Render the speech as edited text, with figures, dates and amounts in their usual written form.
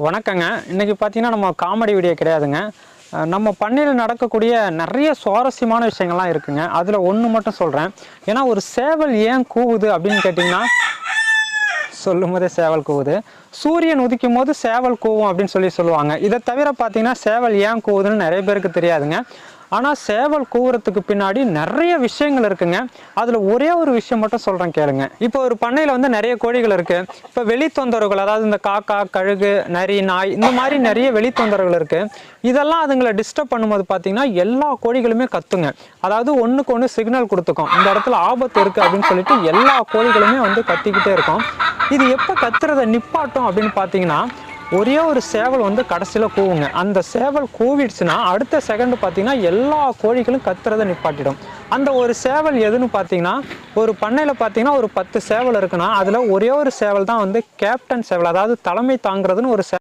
வணக்கங்க. இன்னைக்கு பார்த்தீங்கன்னா நம்ம காமெடி வீடியோ கிடையாதுங்க. நம்ம பண்ணையில் நடக்கக்கூடிய நிறைய சுவாரஸ்யமான விஷயங்கள்லாம் இருக்குங்க. அதில் ஒன்று மட்டும் சொல்கிறேன். ஏன்னா ஒரு சேவல் ஏன் கூவுது அப்படின்னு கேட்டிங்கன்னா, சொல்லும்போதே சேவல் கூவுது. சூரியன் உதிக்கும் போது சேவல் கூவும் அப்படின்னு சொல்லுவாங்க. இதை தவிர பார்த்தீங்கன்னா சேவல் ஏன் கூவுதுன்னு நிறைய பேருக்கு தெரியாதுங்க. ஆனால் சேவல் கூவுறதுக்கு பின்னாடி நிறைய விஷயங்கள் இருக்குங்க. அதில் ஒரே ஒரு விஷயம் மட்டும் சொல்கிறேன் கேளுங்க. இப்போ ஒரு பண்ணையில் வந்து நிறைய கோழிகள் இருக்குது. இப்போ வெளி தொந்தரவுகள், அதாவது இந்த காக்கா, கழுகு, நரி, நாய், இந்த மாதிரி நிறைய வெளி தொந்தரவுகள் இருக்குது. இதெல்லாம் அதுங்களை டிஸ்டர்ப் பண்ணும்போது பார்த்தீங்கன்னா எல்லா கோழிகளுமே கத்துங்க. அதாவது ஒன்றுக்கு ஒன்று சிக்னல் கொடுத்துக்கும், இந்த இடத்துல ஆபத்து இருக்குது அப்படின்னு சொல்லிட்டு எல்லா கோழிகளுமே வந்து கத்திக்கிட்டே இருக்கும். இது எப்போ கத்துறதை நிப்பாட்டும் அப்படின்னு பார்த்தீங்கன்னா, ஒரே ஒரு சேவல் வந்து கடைசியில் கூவுங்க. அந்த சேவல் கூவிடுச்சுன்னா அடுத்த செகண்ட் பார்த்தீங்கன்னா எல்லா கோழிகளும் கத்துறதை நிப்பாட்டிடும். அந்த ஒரு சேவல் எதுன்னு பார்த்தீங்கன்னா, ஒரு பண்ணையில் பார்த்தீங்கன்னா ஒரு 10 சேவல் இருக்குன்னா அதில் ஒரே ஒரு சேவல் தான் வந்து கேப்டன் சேவல், அதாவது தலைமை தாங்கிறதுன்னு ஒரு